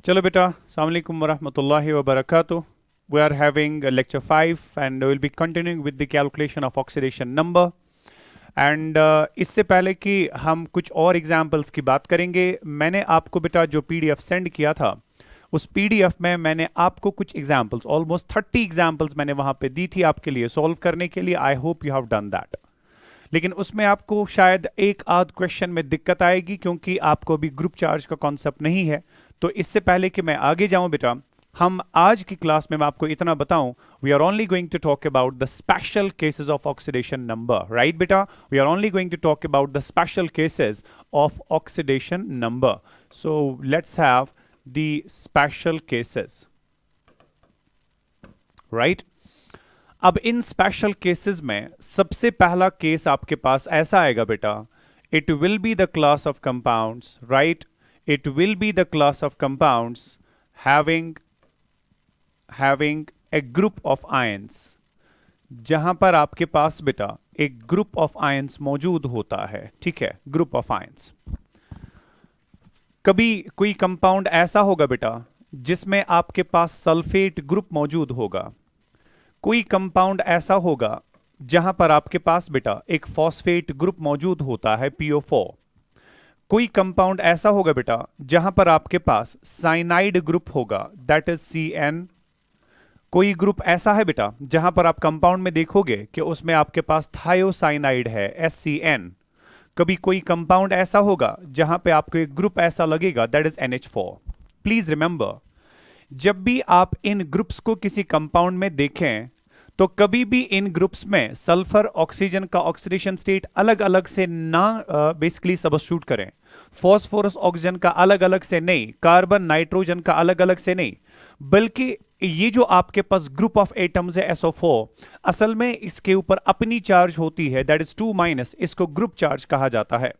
चलो बेटा, अस्सलाम वालेकुम वरहमतुल्लाहि वबरकातुह. We are having lecture 5 and we'll be continuing with the calculation of oxidation number. And इससे पहले कि हम कुछ और एग्जाम्पल्स की बात करेंगे, मैंने आपको बेटा जो पीडीएफ सेंड किया था उस पीडीएफ में मैंने आपको कुछ एग्जाम्पल्स, ऑलमोस्ट 30 एग्जाम्पल्स मैंने वहां पे दी थी आपके लिए सॉल्व करने के लिए. आई hope you have done that. लेकिन उसमें आपको शायद एक आध क्वेश्चन में दिक्कत आएगी क्योंकि आपको अभी ग्रुप चार्ज का कॉन्सेप्ट नहीं है. तो इससे पहले कि मैं आगे जाऊं बेटा, हम आज की क्लास में मैं आपको इतना बताऊं, we are only going to talk about the special cases of oxidation number. Right बेटा, we are only going to talk about the special cases of oxidation number. So let's have the special cases. Right, अब इन special cases में सबसे पहला case आपके पास ऐसा आएगा बेटा, it will be the class of compounds. Right, it will be the class of compounds having a group of ions, जहां पर आपके पास बेटा एक ग्रुप ऑफ आयंस मौजूद होता है. ठीक है, ग्रुप ऑफ आयंस. कभी कोई कंपाउंड ऐसा होगा बेटा जिसमें आपके पास सल्फेट ग्रुप मौजूद होगा. कोई कंपाउंड ऐसा होगा जहां पर आपके पास बेटा एक फॉस्फेट ग्रुप मौजूद होता है, PO4. कोई कंपाउंड ऐसा होगा बेटा जहां पर आपके पास साइनाइड ग्रुप होगा, दैट इज CN. कोई ग्रुप ऐसा है बेटा जहां पर आप कंपाउंड में देखोगे कि उसमें आपके पास थायोसाइनाइड है, SCN. कभी कोई कंपाउंड ऐसा होगा जहां पे आपको एक ग्रुप ऐसा लगेगा, that is NH4. Please remember, जब भी आप इन ग्रुप्स को किसी कंपाउंड में देखें तो कभी भी इन ग्रुप्स में सल्फर ऑक्सीजन का ऑक्सीडेशन स्टेट अलग अलग से ना बेसिकली सबस्टिट्यूट करें. फॉस्फोरस ऑक्सीजन का अलग अलग से नहीं, कार्बन नाइट्रोजन का अलग अलग से नहीं, बल्कि ये जो आपके पास ग्रुप ऑफ एटम्स है SO4, असल में इसके ऊपर अपनी चार्ज होती है, दैट इज 2-. इसको ग्रुप चार्ज कहा जाता है.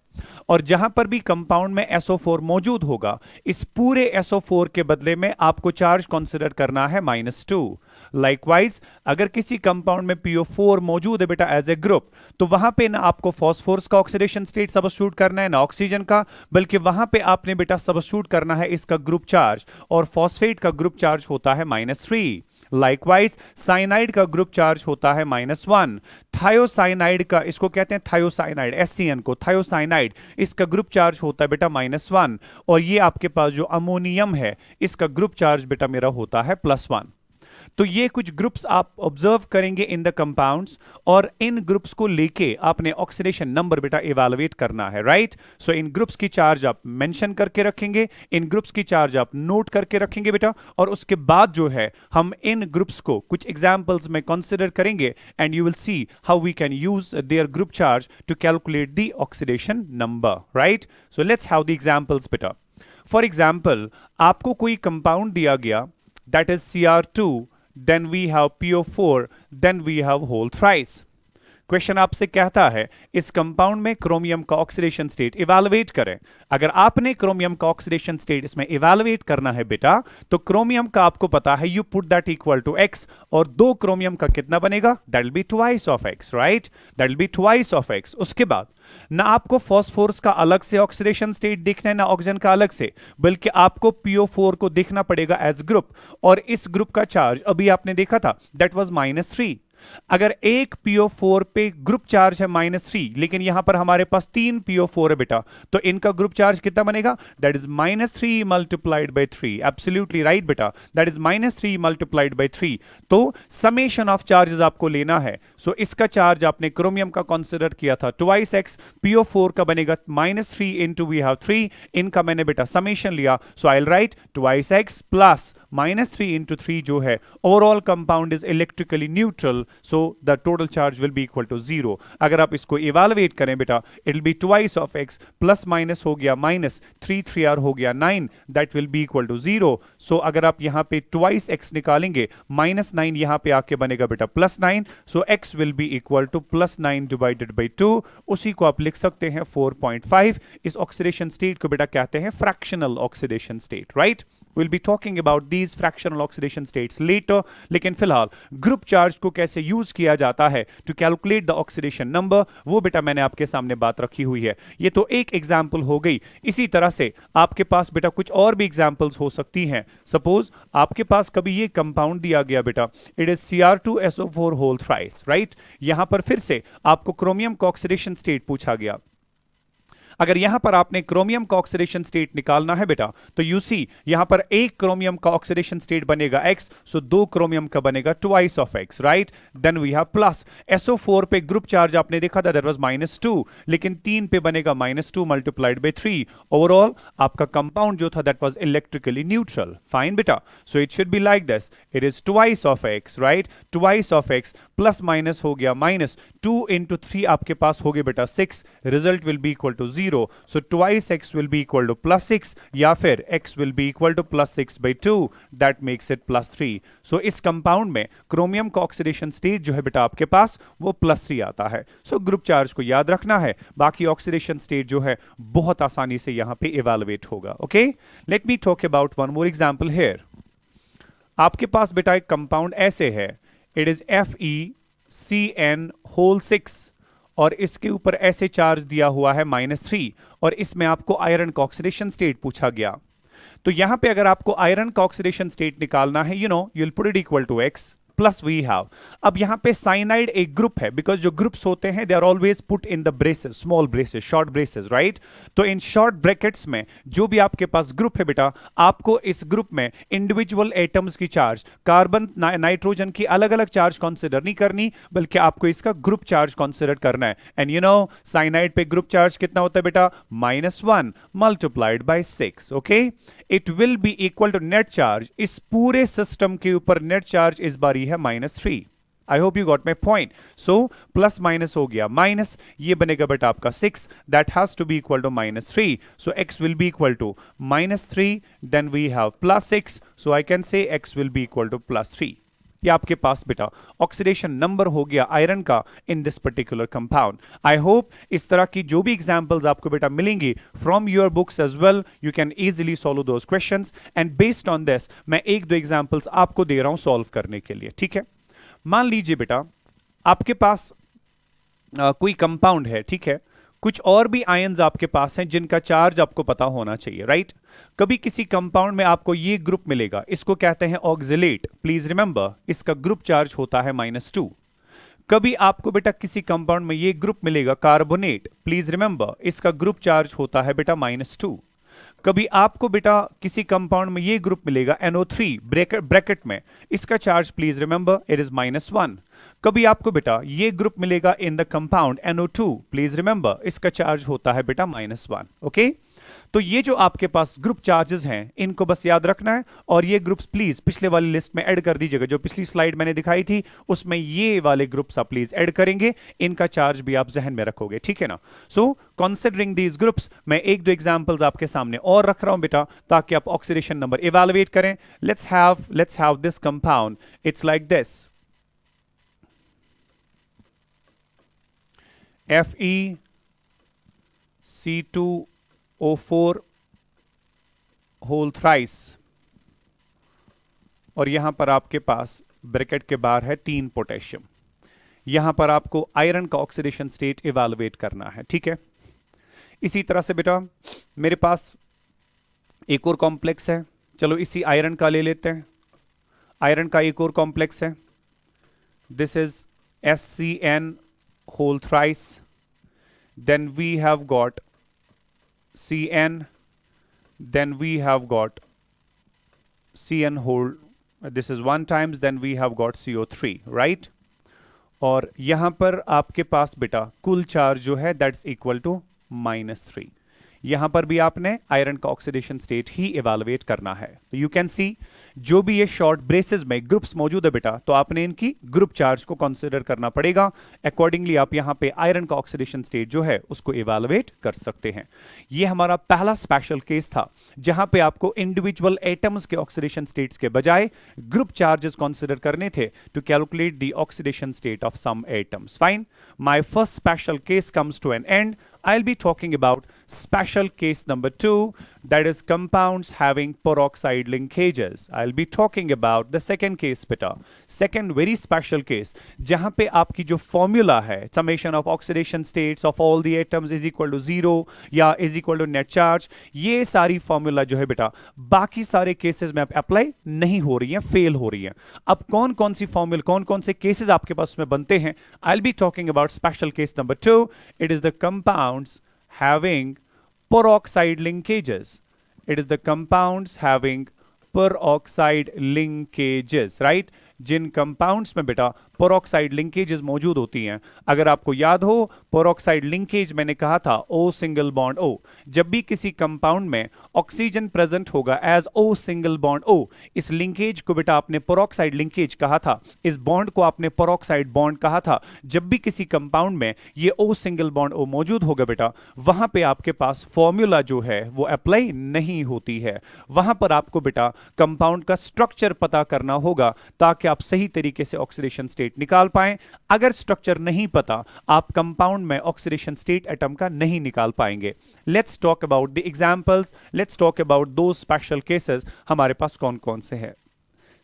और जहां पर भी कंपाउंड में SO4 मौजूद होगा, इस पूरे SO4 के बदले में आपको चार्ज कंसीडर करना है -2. लाइकवाइज अगर किसी कंपाउंड में PO4 मौजूद है बेटा एज ए ग्रुप, तो वहां पे ना आपको फॉस्फोरस का ऑक्सीडेशन स्टेट सबस्टिट्यूट करना है ना ऑक्सीजन का, बल्कि वहां पे आपने बेटा सबस्टिट्यूट करना है इसका ग्रुप चार्ज. और फॉस्फेट का ग्रुप चार्ज होता है -3. लाइकवाइज साइनाइड का ग्रुप चार्ज होता है -1. थायोसाइनाइड का, इसको कहते हैं थायोसाइनाइड, SCN को थायोसाइनाइड, इसका ग्रुप चार्ज होता है बेटा -1. और ये आपके पास जो अमोनियम है इसका ग्रुप चार्ज बेटा मेरा होता है +1. तो ये कुछ ग्रुप्स आप ऑब्जर्व करेंगे इन द कंपाउंड्स, और इन ग्रुप्स को लेके आपने ऑक्सीडेशन नंबर बेटा इवैल्यूएट करना है. राइट, सो इन ग्रुप्स की चार्ज आप मेंशन करके रखेंगे, इन ग्रुप्स की चार्ज आप नोट करके रखेंगे बेटा, और उसके बाद जो है हम इन ग्रुप्स को कुछ एग्जांपल्स में कंसीडर करेंगे and you will see how we can use their group charge to calculate the oxidation number. Right, so let's have the examples बेटा. फॉर एग्जांपल, आपको कोई कंपाउंड दिया गया, that is Cr2, then we have PO4, then we have whole thrice. Question आपसे कहता है इस compound में क्रोमियम का ऑक्सीडेशन स्टेट इवैल्यूएट करें. अगर आपने क्रोमियम का ऑक्सीडेशन स्टेट इसमें इवैल्यूएट करना है बेटा, तो क्रोमियम का आपको पता है, you put that equal to x, और 2 क्रोमियम का कितना बनेगा, that will be twice of x. Right, that will be twice of x. उसके बाद ना आपको फॉस्फोरस का अलग से ऑक्सीडेशन स्टेट देखना है ना ऑक्सीजन का अलग से, बल्कि आपको PO4 को देखना पड़ेगा एज ग्रुप, और इस ग्रुप का चार्ज अभी आपने देखा था दैट वाज -3. अगर एक PO4 पे ग्रुप चार्ज है -3, लेकिन यहां पर हमारे पास 3 PO4 है बेटा, तो इनका ग्रुप चार्ज कितना बनेगा, that is -3 multiplied by 3. Absolutely right बेटा, दैट इज -3 मल्टीप्लाइड बाई 3. तो समेशन ऑफ चार्जेस आपको लेना है. सो इसका चार्ज आपने क्रोमियम का कंसीडर किया था ट्वाइस x, PO4 का बनेगा -3 इंटू वी हैव 3, इनका मैंने बेटा समेशन लिया, so I will write twice x plus -3 into 3 जो है, overall compound is electrically neutral, so the total charge will be equal to 0. अगर आप इसको इवैल्यूएट करें बेटा, it will be twice of x, plus minus हो गया माइनस, 3 हो गया 9, that will be equal to 0. so अगर आप यहां पे twice x निकालेंगे, -9 यहां पे आके बनेगा बेटा +9, so x will be equal to +9 divided by 2. उसी को आप लिख सकते हैं 4.5. इस ऑक्सीडेशन स्टेट को बेटा कहते हैं fractional oxidation state. Right, will be talking about these fractional oxidation states later, लेकिन फिलहाल ग्रुप चार्ज को कैसे यूज किया जाता है to calculate the oxidation number, वो बेटा मैंने आपके सामने बात रखी हुई है। ये तो एक एग्जाम्पल हो गई। इसी तरह से आपके पास बेटा कुछ और भी एग्जाम्पल्स हो सकती हैं। सपोज आपके पास कभी ये कंपाउंड दिया गया बेटा, it is Cr2SO4 whole thrice, right. यहां पर फिर से आपको क्रोमियम का ऑक्सीडेशन स्टेट पूछा गया। अगर यहां पर आपने क्रोमियम का ऑक्सीडेशन स्टेट निकालना है बेटा, तो यू सी यहां पर एक क्रोमियम का ऑक्सीडेशन स्टेट बनेगा x, सो दो क्रोमियम का बनेगा twice of x, right. Then we have plus SO4 पे ग्रुप चार्ज आपने देखा था दैट वाज -2, लेकिन 3 पे बनेगा -2 मल्टीप्लाइड बाय 3। ओवरऑल आपका कंपाउंड जो था that was electrically neutral. Fine बेटा, so it should be like this, it is twice of x, right. Twice of x plus minus हो गया माइनस, 2 into 3 आपके पास हो गए बेटा 6, result will be equal to 0। So twice x will be equal to plus 6, या फिर x will be equal to plus 6 by 2, that makes it plus 3। So इस compound में क्रोमियम का ऑक्सीडेशन स्टेट जो है बेटा आपके पास वो +3 आता है। So ग्रुप चार्ज को याद रखना है, बाकी ऑक्सीडेशन स्टेट जो है बहुत आसानी से यहां पे इवेलुएट होगा। Okay, late me talk about one more example here. आपके पास बेटा एक कंपाउंड ऐसे है, इट इज FeCN होल 6, और इसके ऊपर ऐसे चार्ज दिया हुआ है -3, और इसमें आपको आयरन का ऑक्सीडेशन स्टेट पूछा गया। तो यहां पे अगर आपको आयरन का ऑक्सीडेशन स्टेट निकालना है, you will put it equal to x plus we have. अब यहां पे साइनाइड एक ग्रुप है, बिकॉज जो ग्रुप्स होते हैं they are always put in the braces, small braces, short braces, right. तो इन शॉर्ट ब्रैकेट्स में जो भी आपके पास ग्रुप है बेटा, आपको इस ग्रुप में इंडिविजुअल एटम्स की चार्ज, कार्बन नाइट्रोजन की अलग अलग चार्ज कंसिडर नहीं करनी, बल्कि आपको इसका ग्रुप चार्ज कंसिडर करना है। एंड साइनाइड पे ग्रुप चार्ज कितना होता है बेटा, -1 multiplied by 6। Okay, it will be equal to net charge, इस पूरे सिस्टम के ऊपर नेट चार्ज इस बार है -3। I hope you got my point. So plus minus हो गया माइनस, ये बनेगा बेटा आपका 6, that has to be equal to -3। So x will be equal to -3, then we have +6, so I can say x will be equal to +3। ये आपके पास बेटा oxidation number हो गया आयरन का in this particular compound. I hope इस तरह की जो भी एग्जांपल्स आपको बेटा मिलेंगी from your books as well, you can easily solve those questions, and based on this मैं एक दो एग्जांपल्स आपको दे रहा हूं सॉल्व करने के लिए। ठीक है, मान लीजिए बेटा आपके पास कोई कंपाउंड है, ठीक है, कुछ और भी आयन्स आपके पास हैं जिनका चार्ज आपको पता होना चाहिए, राइट। कभी किसी कंपाउंड में आपको ये ग्रुप मिलेगा, इसको कहते हैं ऑक्सिलेट, प्लीज रिमेंबर इसका ग्रुप चार्ज होता है -2। कभी आपको बेटा किसी कंपाउंड में ये ग्रुप मिलेगा कार्बोनेट, प्लीज रिमेंबर इसका ग्रुप चार्ज होता है बेटा -2। कभी आपको बेटा किसी कंपाउंड में ये ग्रुप मिलेगा NO3 ब्रैकेट में, इसका charge please remember it is -1। कभी आपको बेटा ये ग्रुप मिलेगा इन the compound NO2, please remember इसका चार्ज होता है बेटा -1। ओके, तो ये जो आपके पास ग्रुप चार्जेस हैं इनको बस याद रखना है, और ये ग्रुप्स प्लीज पिछले वाली लिस्ट में ऐड कर दीजिएगा। जो पिछली स्लाइड मैंने दिखाई थी उसमें ये वाले ग्रुप्स आप प्लीज ऐड करेंगे, इनका चार्ज भी आप जहन में रखोगे, ठीक है ना। सो कंसिडरिंग दीज ग्रुप्स, मैं एक दो एग्जांपल्स आपके सामने और रख रहा हूं बेटा ताकि आप ऑक्सीडेशन नंबर इवैल्यूएट करें। Let's have this compound, it's like this FeC2O4 whole thrice, और यहां पर आपके पास ब्रैकेट के बाहर है 3 पोटेशियम। यहां पर आपको आयरन का ऑक्सीडेशन स्टेट इवैल्यूएट करना है, ठीक है। इसी तरह से बेटा मेरे पास एक और कॉम्प्लेक्स है, चलो इसी आयरन का ले लेते हैं। आयरन का एक और कॉम्प्लेक्स है, this is SCN whole thrice, then we have got CN, then we have got CN whole, this is 1 times, then we have got CO3, right। और यहां पर आपके पास बेटा कुल चार्ज जो है दैट्स इक्वल टू -3। यहां पर भी आपने आयरन का ऑक्सीडेशन स्टेट ही इवैल्यूएट करना है। तो यू कैन सी जो भी ये शॉर्ट ब्रेसेस में ग्रुप्स मौजूद है बेटा, तो आपने इनकी ग्रुप चार्ज को कंसीडर करना पड़ेगा। अकॉर्डिंगली आप यहां पे आयरन का ऑक्सीडेशन स्टेट जो है उसको इवैल्यूएट कर सकते हैं। ये हमारा पहला स्पेशल केस था जहां पे आपको इंडिविजुअल एटम्स के ऑक्सीडेशन स्टेट्स के बजाय ग्रुप चार्जेस कंसीडर करने थे to calculate the oxidation state of some atoms. Fine, my first special case comes to an end. I'll be talking about special case number 2. that is compounds having peroxide linkages. I'll be talking about the second case beta. Second very special case जहां पे आपकी जो formula है summation of oxidation states of all the atoms is equal to 0 या is equal to net charge, ये सारी formula जो है बेटा बाकी सारे केसेस में अप्लाई नहीं हो रही है, फेल हो रही है. अब कौन कौन सी फॉर्मूला, कौन कौन से केसेस आपके पास में बनते हैं? I'll be talking about special case number 2. It is the compounds having peroxide linkages. It is the compounds having peroxide linkages, right? Jin compounds में बेटा पेरोक्साइड लिंकेजेस मौजूद होती हैं. अगर आपको याद हो, पेरोक्साइड लिंकेज मैंने कहा था O सिंगल बॉन्ड O. जब भी किसी कंपाउंड में ऑक्सीजन प्रेजेंट होगा as O single bond O, इस लिंकेज को बेटा आपने पेरोक्साइड लिंकेज कहा था, इस बॉन्ड को आपने पेरोक्साइड बॉन्ड कहा था. जब भी किसी कंपाउंड में ये O सिंगल बॉन्ड O मौजूद होगा बेटा, वहां पे आपके पास फॉर्मूला जो है वो अप्लाई नहीं होती है. वहां पर आपको बेटा कंपाउंड का स्ट्रक्चर पता करना होगा ताकि आप सही तरीके से ऑक्सीडेशन स्टेट निकाल पाएं. अगर स्ट्रक्चर नहीं पता, आप कंपाउंड में ऑक्सीडेशन स्टेट एटम का नहीं निकाल पाएंगे. Let's talk about the examples, let's talk about दो स्पेशल केसेस हमारे पास कौन कौन से हैं.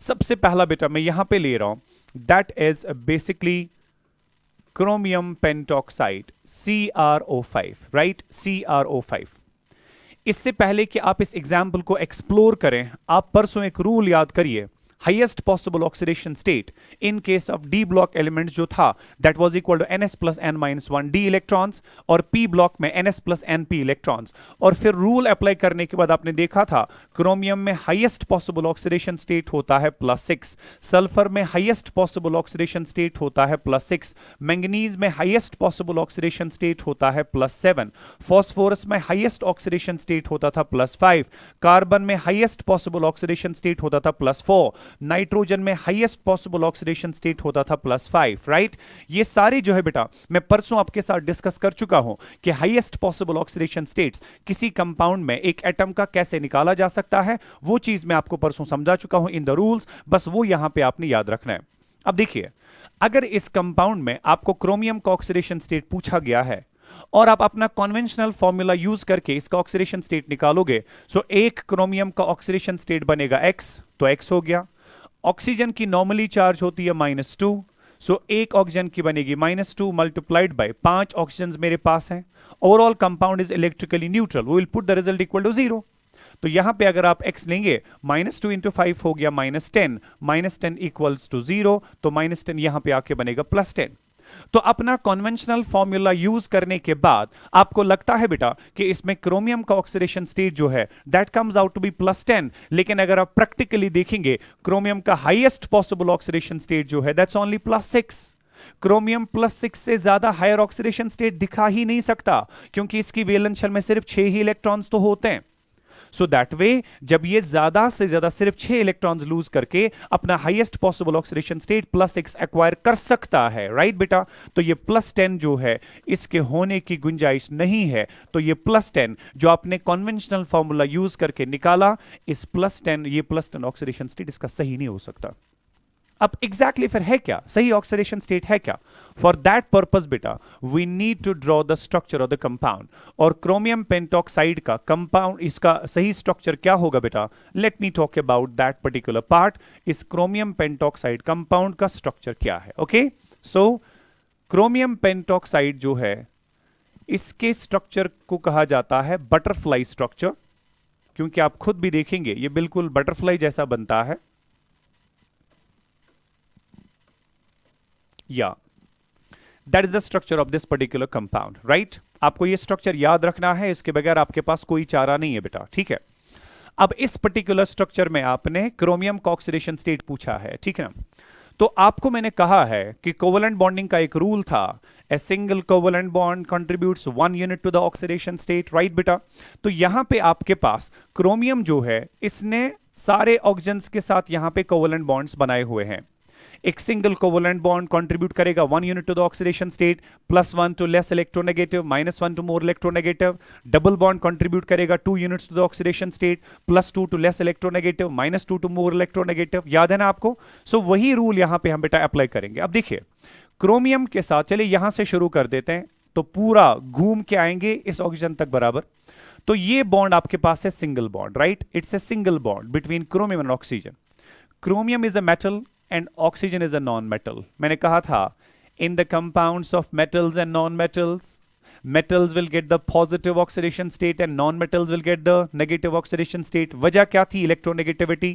सबसे पहला बेटा मैं यहां पे ले रहा हूं, that is basically chromium pentoxide CrO5, right? CrO5. इससे पहले कि आप इस एग्जाम्पल को एक्सप्लोर करें, आप परसों एक रूल याद करिए. Highest possible oxidation state in case of D block elements जो था, that was equal to NS plus N-1 D electrons और पी ब्लॉक में NS प्लस NP इलेक्ट्रॉन्स. और फिर रूल अप्लाई करने के बाद आपने देखा था क्रोमियम में हाईएस्ट पॉसिबल ऑक्सीडेशन स्टेट होता है +6, सल्फर में हाईएस्ट पॉसिबल ऑक्सीडेशन स्टेट होता है +6, मैंगनीज में हाईएस्ट पॉसिबल ऑक्सीडेशन स्टेट होता है +7, फॉस्फोरस में हाईएस्ट ऑक्सीडेशन स्टेट होता था +5, कार्बन में हाईएस्ट पॉसिबल ऑक्सीडेशन स्टेट होता था +4, नाइट्रोजन में हाईएस्ट पॉसिबल ऑक्सीडेशन स्टेट होता था +5, राइट? ये सारे जो है बेटा मैं परसों आपके साथ डिस्कस कर चुका हूं कि हाईएस्ट पॉसिबल ऑक्सीडेशन स्टेट्स किसी कंपाउंड में एक एटम का कैसे निकाला जा सकता है, वो चीज मैं आपको परसों समझा चुका हूं इन द रूल्स. बस वो यहां पे आपने याद रखना है. अब देखिए, अगर इस कंपाउंड में आपको क्रोमियम का ऑक्सीडेशन स्टेट पूछा गया है और आप अपना कन्वेंशनल फॉर्मूला यूज करके इसका ऑक्सीडेशन स्टेट निकालोगे, सो एक क्रोमियम का ऑक्सीडेशन स्टेट बनेगा X, तो X हो गया. ऑक्सीजन की नॉर्मली चार्ज होती है -2, सो एक ऑक्सीजन की बनेगी -2 मल्टीप्लाइड बाय 5 ऑक्सीजन मेरे पास हैं. Overall compound is electrically neutral, we will put the result equal to 0. तो यहां पे अगर आप x लेंगे, -2 इंटू 5 हो गया -10, -10 इक्वल्स टू 0, तो -10 यहां पे आके बनेगा +10. तो अपना कन्वेंशनल फॉर्मूला यूज करने के बाद आपको लगता है बेटा कि इसमें क्रोमियम का ऑक्सीडेशन स्टेट जो है that comes out to be +10, लेकिन अगर आप प्रैक्टिकली देखेंगे क्रोमियम का हाईएस्ट पॉसिबल ऑक्सीडेशन स्टेट जो है दैट्स ओनली +6. क्रोमियम +6 से ज्यादा हायर ऑक्सीडेशन स्टेट दिखा ही नहीं सकता, क्योंकि इसकी वैलेंस शेल में सिर्फ 6 ही इलेक्ट्रॉन्स तो होते हैं. सो दैट वे जब ये ज्यादा से ज्यादा सिर्फ 6 इलेक्ट्रॉन्स लूज करके अपना highest possible oxidation state +6 acquire कर सकता है, राइट बेटा? तो ये +10 जो है इसके होने की गुंजाइश नहीं है. तो ये +10 जो आपने कन्वेंशनल फॉर्मूला यूज करके निकाला, इस +10 ये +10 ऑक्सीडेशन स्टेट इसका सही नहीं हो सकता. अब एग्जैक्टली फिर है क्या सही ऑक्सीडेशन स्टेट है क्या? फॉर दैट पर्पस बेटा we need to draw the structure of the compound. और क्रोमियम पेंटॉक्साइड का कंपाउंड, इसका सही स्ट्रक्चर क्या होगा बेटा? Let me talk about that particular part. इस क्रोमियम पेंटॉक्साइड कंपाउंड का स्ट्रक्चर क्या है? ओके, सो क्रोमियम पेंटॉक्साइड जो है इसके स्ट्रक्चर को कहा जाता है बटरफ्लाई स्ट्रक्चर, क्योंकि आप खुद भी देखेंगे ये बिल्कुल बटरफ्लाई जैसा बनता है. Yeah, that is the structure of this particular compound, right? आपको ये स्ट्रक्चर याद रखना है, इसके बगैर आपके पास कोई चारा नहीं है बेटा, ठीक है? अब इस पर्टिकुलर स्ट्रक्चर में आपने क्रोमियम का ऑक्सीडेशन स्टेट पूछा है, ठीक है ना? तो आपको मैंने कहा है कि कोवलेंट बॉन्डिंग का एक रूल था, a single covalent bond contributes 1 unit to the oxidation state, right बेटा? तो यहां पे आपके पास क्रोमियम जो है इसने सारे ऑक्सीजन्स के साथ यहां पे कोवलेंट बॉन्ड्स बनाए हुए हैं. एक सिंगल कोवलेंट बॉन्ड कंट्रीब्यूट करेगा 1 unit to the oxidation state, +1 to less electronegative, -1 to more electronegative. Double bond contribute करेगा 2 units to the oxidation state, +2 to less electronegative, -2 to more electronegative. याद है ना आपको? सो वही रूल यहां पे हम बेटा अप्लाई करेंगे. अब देखिए क्रोमियम के साथ, चलिए यहां से शुरू कर देते हैं, तो पूरा घूम के आएंगे इस ऑक्सीजन तक बराबर. तो ये बॉन्ड आपके पास है single bond, right? It's a single bond between chromium and oxygen. Chromium is a metal and oxygen is a non metal. मैंने कहा था in the compounds of metals and non-metals, metals will get the positive oxidation state and non-metals will get the negative oxidation state. वजह क्या थी? electronegativity.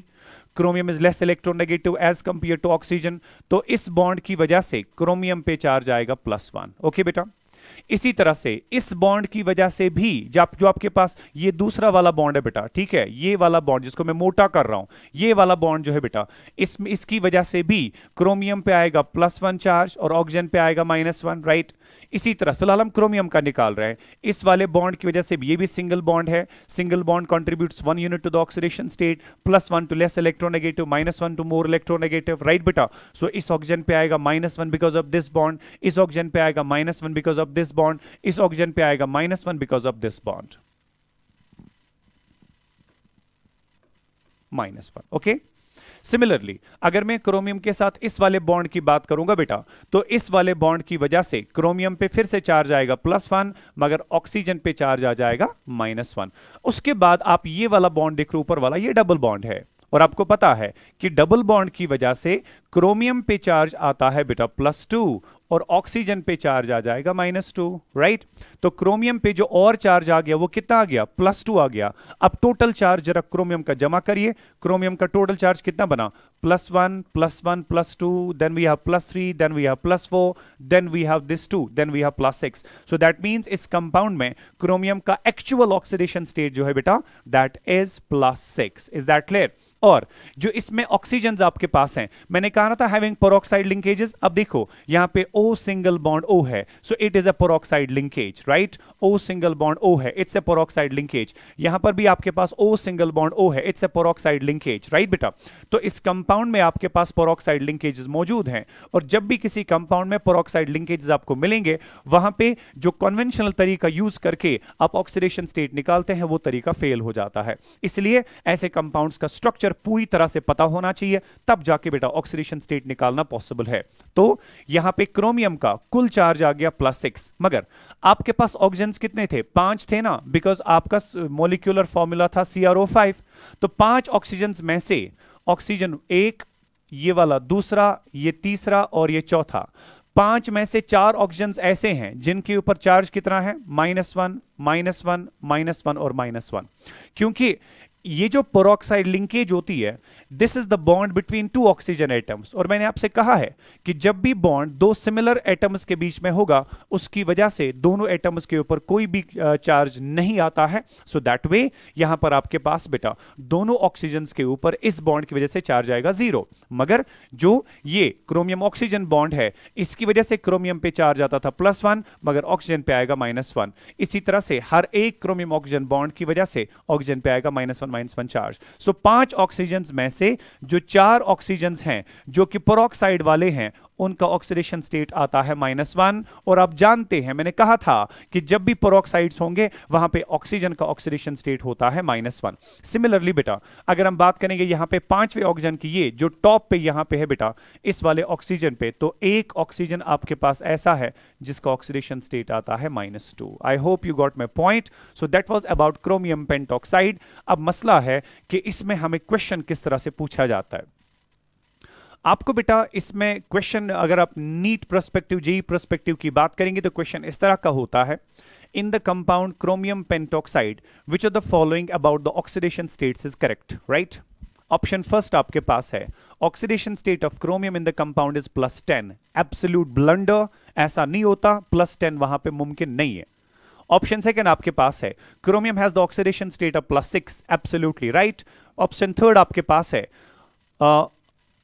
chromium is less electronegative as compared to oxygen. तो इस bond की वजह से chromium पे charge आएगा +1. ओके बेटा. इसी तरह से इस बॉन्ड की वजह से भी जो आपके पास ये दूसरा वाला बॉन्ड है बेटा, ठीक है, ये वाला बॉन्ड जिसको मैं मोटा कर रहा हूं, ये वाला बॉन्ड जो है बेटा, इसकी वजह से भी क्रोमियम पे आएगा +1 चार्ज और ऑक्सीजन पे आएगा -1, राइट? इसी तरह फिलहाल हम क्रोमियम का निकाल रहे हैं. इस वाले बॉन्ड की वजह से भी, ये भी सिंगल बॉन्ड है, single bond contributes 1 unit to the oxidation state, +1 to less electronegative, -1 to more electronegative, right बेटा? सो इस ऑक्सीजन पे आएगा -1 बिकॉज ऑफ दिस बॉन्ड, इस ऑक्सीजन पे आएगा -1 बिकॉज ऑफ दिस बॉन्ड, इस ऑक्सीजन पे आएगा -1 because of this bond. -1. Okay. Similarly अगर मैं क्रोमियम के साथ इस वाले बॉन्ड की बात करूंगा बेटा, तो इस वाले बॉन्ड की वजह से क्रोमियम पे फिर से चार्ज आएगा +1, मगर ऑक्सीजन पे चार्ज आ जाएगा -1. उसके बाद आप ये वाला बॉन्ड देख रहे हो ऊपर वाला, ये डबल बॉन्ड है और आपको पता है कि डबल बॉन्ड की वजह से क्रोमियम पे चार्ज आता है बेटा +2 और ऑक्सीजन पे चार्ज आ जाएगा -2, राइट? तो क्रोमियम पे जो और चार्ज आ गया वो कितना आ गया? +2 आ गया. अब टोटल चार्ज जरा क्रोमियम का जमा करिए. क्रोमियम का टोटल चार्ज कितना बना? +1 +1 +2, then we have +3, then we have +4, then we have this 2, then we have +6. So that means इस कंपाउंड में क्रोमियम का एक्चुअल ऑक्सीडेशन स्टेट जो है बेटा, that is +6. Is that clear? और जो इसमें ऑक्सीजन आपके पास हैं, मैंने कहा था हैविंग पेरोक्साइड लिंकेजेस. अब देखो यहां पे O सिंगल बॉन्ड O है, so it is a peroxide linkage, right? O single bond O है, इट्स अ पेरोक्साइड लिंकेज. यहां पर भी आपके पास O सिंगल बॉन्ड O है, it's a peroxide linkage, right बेटा? तो इस कंपाउंड में आपके पास पेरोक्साइड लिंकेजेस मौजूद हैं, और जब भी किसी कंपाउंड में पेरोक्साइड लिंकेजेस आपको मिलेंगे, वहां पे जो कन्वेंशनल तरीका यूज करके आप ऑक्सीडेशन स्टेट निकालते हैं, वो तरीका फेल हो जाता है. इसलिए ऐसे कंपाउंड्स का स्ट्रक्चर पूरी तरह से पता होना चाहिए, तब जाके बेटा ऑक्सीडेशन स्टेट निकालना पॉसिबल है. तो यहां पे क्रोमियम का कुल चार्ज आ गया +6, मगर आपके पास ऑक्सीजन्स कितने थे? 5 थे ना, बिकॉज आपका मोलिक्यूलर फॉर्मूला था CrO5. तो 5 ऑक्सीजन्स में से ऑक्सीजन 1, ये वाला दूसरा, ये तीसरा और ये चौथा, 5 में से 4 ऑक्सीजन्स ऐसे हैं जिनके ऊपर चार्ज कितना है? -1 -1 -1 और -1. क्योंकि ये जो पेरोक्साइड लिंकेज होती है, this is the bond between 2 oxygen atoms. और मैंने आपसे कहा है कि जब भी बॉन्ड 2 सिमिलर एटम्स के बीच में होगा, उसकी वजह से दोनों एटम्स के ऊपर कोई भी चार्ज नहीं आता है. सो दैट वे यहां पर आपके पास बेटा दोनों ऑक्सीजन्स के ऊपर इस बॉन्ड की वजह से चार्ज आएगा 0. मगर जो ये क्रोमियम ऑक्सीजन बॉन्ड है, इसकी वजह से क्रोमियम पे चार्ज आता था +1, मगर ऑक्सीजन पे आएगा -1. इसी तरह से हर एक क्रोमियम ऑक्सीजन बॉन्ड की वजह से ऑक्सीजन पे आएगा -1 चार्ज. सो 5 ऑक्सीजन्स में से जो 4 ऑक्सीजन्स हैं जो कि पेरोक्साइड वाले हैं, उनका ऑक्सीडेशन स्टेट आता है -1. और आप जानते हैं, मैंने कहा था कि जब भी पेरोक्साइड्स होंगे वहां पे ऑक्सीजन का ऑक्सीडेशन स्टेट होता है -1. सिमिलरली बेटा अगर हम बात करेंगे यहां पे 5वें ऑक्सीजन की, ये जो टॉप पे यहां पे है बेटा, इस वाले ऑक्सीजन पे, तो एक ऑक्सीजन आपके पास ऐसा है जिसका ऑक्सीडेशन स्टेट आता है -2. आई hope you got my point. So that was about chromium pentoxide. अब मसला है कि इसमें हमें क्वेश्चन किस तरह से पूछा जाता है. आपको बेटा इसमें क्वेश्चन, अगर आप नीट पर्सपेक्टिव, जेई पर्सपेक्टिव की बात करेंगे, तो क्वेश्चन इस तरह का होता है. इन the compound chromium pentoxide which of the following about the oxidation states is correct, right? Option first आपके पास है oxidation state of chromium in the compound is +10. Absolute blunder, ऐसा नहीं होता, +10 वहां पे मुमकिन नहीं है. ऑप्शन सेकंड आपके पास है chromium has the oxidation state of +6. Absolutely right. Option third आपके पास है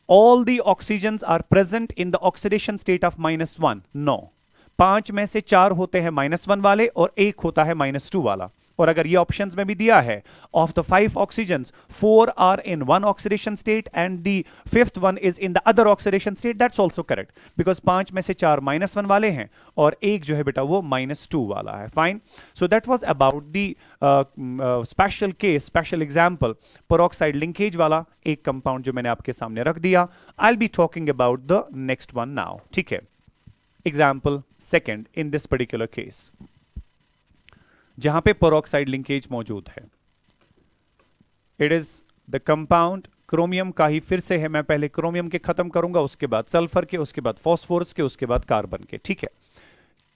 all the oxygens are present in the oxidation state of -1. No. 5 में से 4 होते हैं -1 वाले और 1 होता है -2 वाला. और अगर ये ऑप्शंस में भी दिया है, of the 5 oxygens 4 are in one oxidation state and the 5th one is in the other oxidation state, that's also correct, because 5 में से 4 -1 वाले हैं और 1 जो है बेटा वो -2 वाला है. Fine. So that was about the special case, special example, peroxide linkage वाला एक कंपाउंड जो मैंने आपके सामने रख दिया. I will be talking about the next one now. ठीक है. Example second in this particular case. जहां पे पेरोक्साइड लिंकेज मौजूद है। It is the compound, chromium का ही फिर से है, मैं पहले क्रोमियम के खत्म करूंगा, उसके बाद सल्फर के, उसके बाद फास्फोरस के, उसके बाद कार्बन के, ठीक है।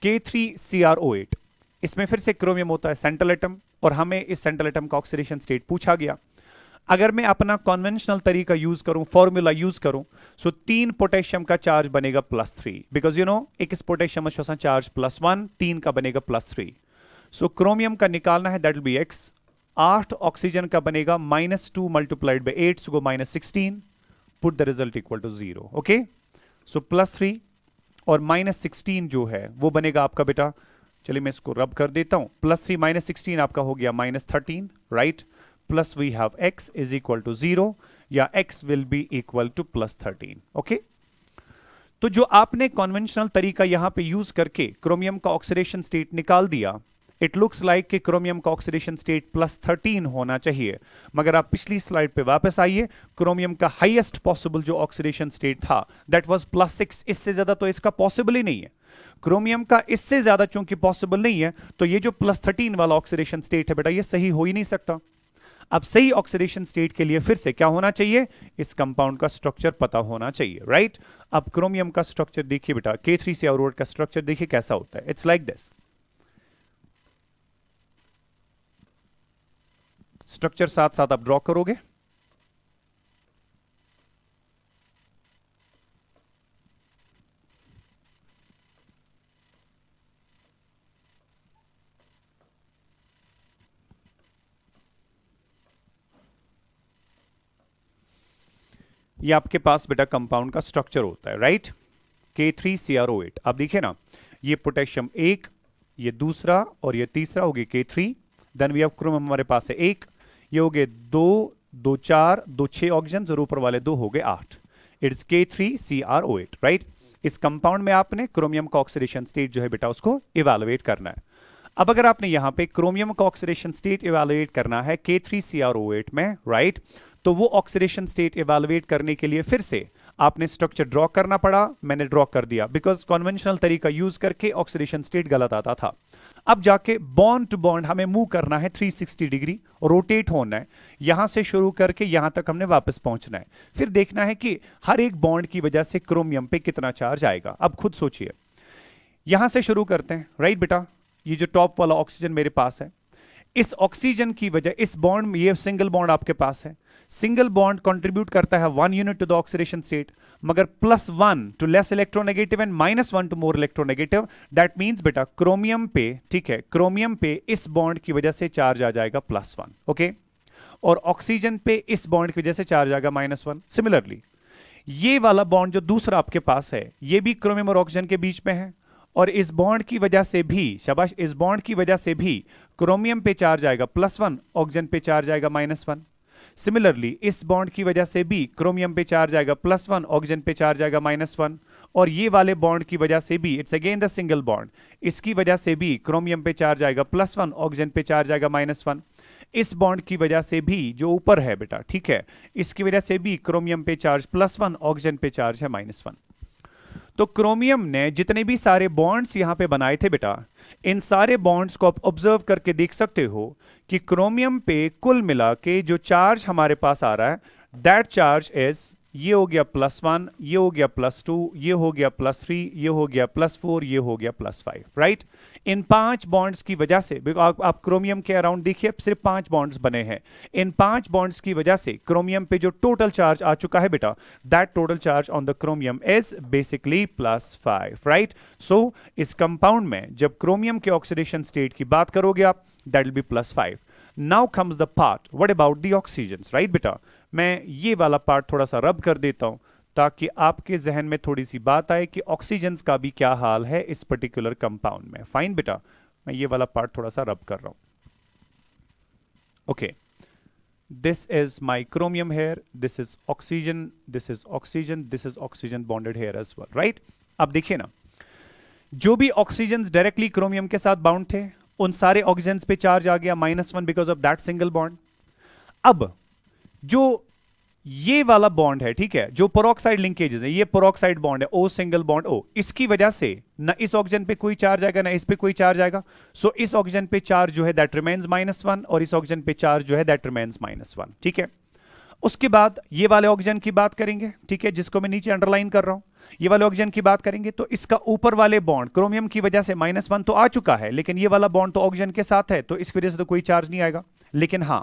K3CrO8, इसमें फिर से क्रोमियम होता है सेंट्रल एटम, और हमें इस सेंट्रल एटम का ऑक्सीडेशन स्टेट पूछा गया। अगर मैं अपना कन्वेंशनल तरीका यूज करूं, फॉर्मूला यूज करूं, सो 3 पोटेशियम का चार्ज बनेगा +3, बिकॉज यू नो एक इस पोटेशियम चार्ज +1, 3 का बनेगा +3। सो क्रोमियम का निकालना है, that will be x। 8 oxygen का बनेगा -2 multiplied by 8, so go -16, put the result equal to 0। Okay, so +3 और -16 जो है वो बनेगा आपका बेटा, चलिए मैं इसको रब कर देता हूं, +3 -16 आपका हो गया -13, राइट। Plus we have x is equal to 0, या x will be equal to +13। Okay, तो जो आपने कन्वेंशनल तरीका यहां पे यूज करके क्रोमियम का ऑक्सीडेशन स्टेट निकाल दिया, इट लुक्स लाइक कि क्रोमियम का ऑक्सीडेशन स्टेट +13 होना चाहिए, मगर आप पिछली स्लाइड पे वापस आइए, क्रोमियम का हाईएस्ट पॉसिबल जो ऑक्सीडेशन स्टेट था दैट वाज +6, इससे ज्यादा तो इसका पॉसिबल ही नहीं है। क्रोमियम का इससे ज्यादा चूंकि पॉसिबल नहीं है, तो ये जो +13 वाला ऑक्सीडेशन स्टेट है बेटा, ये सही हो ही नहीं सकता। अब सही ऑक्सीडेशन स्टेट के लिए फिर से क्या होना चाहिए, इस कंपाउंड का स्ट्रक्चर पता होना चाहिए, राइट। अब क्रोमियम का स्ट्रक्चर देखिए बेटा, K3CrO8 का स्ट्रक्चर देखिए कैसा होता है, इट्स लाइक दिस। स्ट्रक्चर साथ साथ आप ड्रॉ करोगे। ये आपके पास बेटा कंपाउंड का स्ट्रक्चर होता है, राइट। K3CrO8, आप देखिए ना, ये पोटेशियम 1, ये दूसरा और ये तीसरा हो गया K3, then we have chromium हमारे पास है 1, ये हो गए 2, 2 4, 2 6 ऑक्सीजन और ऊपर वाले 2 हो गए 8। It's K3CrO8, right. इस कंपाउंड में आपने क्रोमियम का ऑक्सीडेशन स्टेट जो है बेटा उसको इवैल्यूएट करना है। अब अगर आपने यहां पे क्रोमियम का ऑक्सीडेशन स्टेट इवैल्यूएट करना है K3CrO8 में, राइट, तो वो ऑक्सीडेशन स्टेट इवैल्यूएट करने के लिए फिर से आपने स्ट्रक्चर ड्रॉ करना पड़ा। मैंने ड्रॉ कर दिया बिकॉज कन्वेंशनल तरीका यूज करके ऑक्सीडेशन स्टेट गलत आता था। अब जाके बॉन्ड टू बॉन्ड हमें मूव करना है 360 डिग्री, रोटेट होना है, यहां से शुरू करके यहां तक हमने वापस पहुंचना है, फिर देखना है कि हर एक बॉन्ड की वजह से क्रोमियम पे कितना चार्ज आएगा। अब खुद सोचिए, यहां से शुरू करते हैं, राइट बेटा। ये जो टॉप वाला ऑक्सीजन मेरे पास है, इस ऑक्सीजन की वजह, इस बॉन्ड में, ये सिंगल बॉन्ड आपके पास है, सिंगल बॉन्ड कंट्रीब्यूट करता है 1 unit to the oxidation state, मगर +1 to less electronegative and -1 to more electronegative. That means बेटा क्रोमियम पे, ठीक है, क्रोमियम पे इस बॉन्ड की वजह से चार्ज आ जाएगा +1, ओके, और ऑक्सीजन पे इस बॉन्ड की वजह से चार्ज आएगा -1। सिमिलरली ये वाला बॉन्ड जो दूसरा आपके पास है, ये भी क्रोमियम और ऑक्सीजन के बीच में है, और इस बॉन्ड की वजह से भी, शाबाश, इस बॉन्ड की वजह से भी क्रोमियम पे चार्ज आएगा +1, ऑक्सीजन पे चार्ज आएगा -1। सिमिलरली इस बॉन्ड की वजह से भी क्रोमियम पे चार्ज आएगा +1, ऑक्सीजन पे चार्ज आएगा -1, और ये वाले बॉन्ड की वजह से भी, it's again the single bond, इसकी वजह से भी क्रोमियम पे चार्ज आएगा +1, ऑक्सीजन पे चार्ज आएगा -1। इस बॉन्ड की वजह से भी जो ऊपर है बेटा, ठीक है, इसकी वजह से भी क्रोमियम पे चार्ज +1, ऑक्सीजन पे चार्ज है -1। तो क्रोमियम ने जितने भी सारे बॉन्ड्स यहां पे बनाए थे बेटा, इन सारे बॉन्ड्स को आप ऑब्जर्व करके देख सकते हो कि क्रोमियम पे कुल मिला के जो चार्ज हमारे पास आ रहा है, दैट चार्ज इज, ये हो गया +1, ये हो गया +2, ये हो गया +3, ये हो गया +4, ये हो गया +5, राइट। इन 5 बॉन्ड्स की वजह से, आप क्रोमियम के अराउंड देखिए, सिर्फ 5 बॉन्ड्स बने हैं, इन 5 बॉन्ड्स की वजह से क्रोमियम पे जो टोटल चार्ज आ चुका है बेटा, that total charge on the chromium is basically +5, right. So इस कंपाउंड में जब क्रोमियम के ऑक्सीडेशन स्टेट की बात करोगे आप, that will B +5। Now comes the part, what about the oxygens, right बेटा। मैं ये वाला पार्ट थोड़ा सा रब कर देता हूं ताकि आपके जहन में थोड़ी सी बात आए कि ऑक्सीजन्स का भी क्या हाल है इस पर्टिकुलर कंपाउंड में। फाइन बेटा, मैं ये वाला पार्ट थोड़ा सा रब कर रहा हूं। Okay, this is my chromium here, this is oxygen, this is oxygen, this is oxygen bonded here as well, right. अब देखिए ना, जो भी ऑक्सीजन्स डायरेक्टली क्रोमियम के साथ बाउंड थे, उन सारे ऑक्सीजन्स पे चार्ज आ गया -1 because of that single bond. अब जो ये वाला बॉन्ड है, ठीक है, जो पेरोक्साइड लिंकेजेस है, ये पेरोक्साइड बॉन्ड है, O सिंगल बॉन्ड O, इसकी वजह से ना इस ऑक्सीजन पे कोई चार्ज आएगा ना इस पे कोई चार्ज आएगा। सो इस ऑक्सीजन पे चार्ज जो है दैट रिमेन्स -1 और इस ऑक्सीजन पे चार्ज जो है दैट रिमेन्स -1, ठीक है। उसके बाद ये वाले ऑक्सीजन की बात करेंगे, ठीक है, जिसको मैं नीचे अंडरलाइन कर रहा हूं, ये वाले ऑक्सीजन की बात करेंगे तो इसका ऊपर वाले बॉन्ड क्रोमियम की वजह से -1 तो आ चुका है, लेकिन ये वाला बॉन्ड तो ऑक्सीजन के साथ है तो इसकी वजह से तो कोई चार्ज नहीं आएगा। लेकिन हां,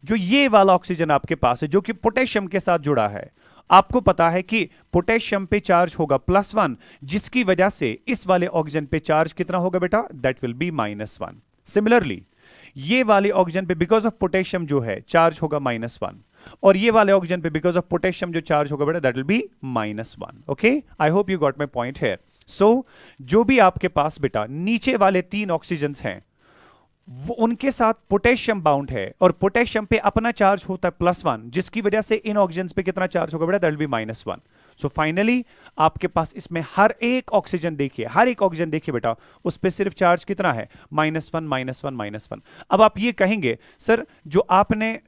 जो ये वाला ऑक्सीजन आपके पास है जो कि पोटेशियम के साथ जुड़ा है, आपको पता है कि पोटेशियम पे चार्ज होगा +1, जिसकी वजह से इस वाले ऑक्सीजन पे चार्ज कितना होगा बेटा, दैट विल बी -1। सिमिलरली ये वाले ऑक्सीजन पे बिकॉज ऑफ पोटेशियम जो है चार्ज होगा -1 और ये वाले ऑक्सीजन पे बिकॉज ऑफ पोटेशियम जो चार्ज होगा बेटा that will be -1। Okay, I hope you got my point here. So जो भी आपके पास बेटा नीचे वाले 3 ऑक्सीजन्स हैं वो उनके साथ पोटेशियम बाउंड है और पोटेशियम पे अपना चार्ज होता है +1, जिसकी वजह से इन ऑक्सीजन्स पे कितना चार्ज होगा बेटा, that will be -1। So finally आपके पास इसमें हर एक ऑक्सीजन देखिए, हर एक ऑक्सीजन देखिए बेटा, उस पे सिर्फ चार्ज कितना है, -1 -1 -1। अब आप ये कहेंगे सर जो आपने,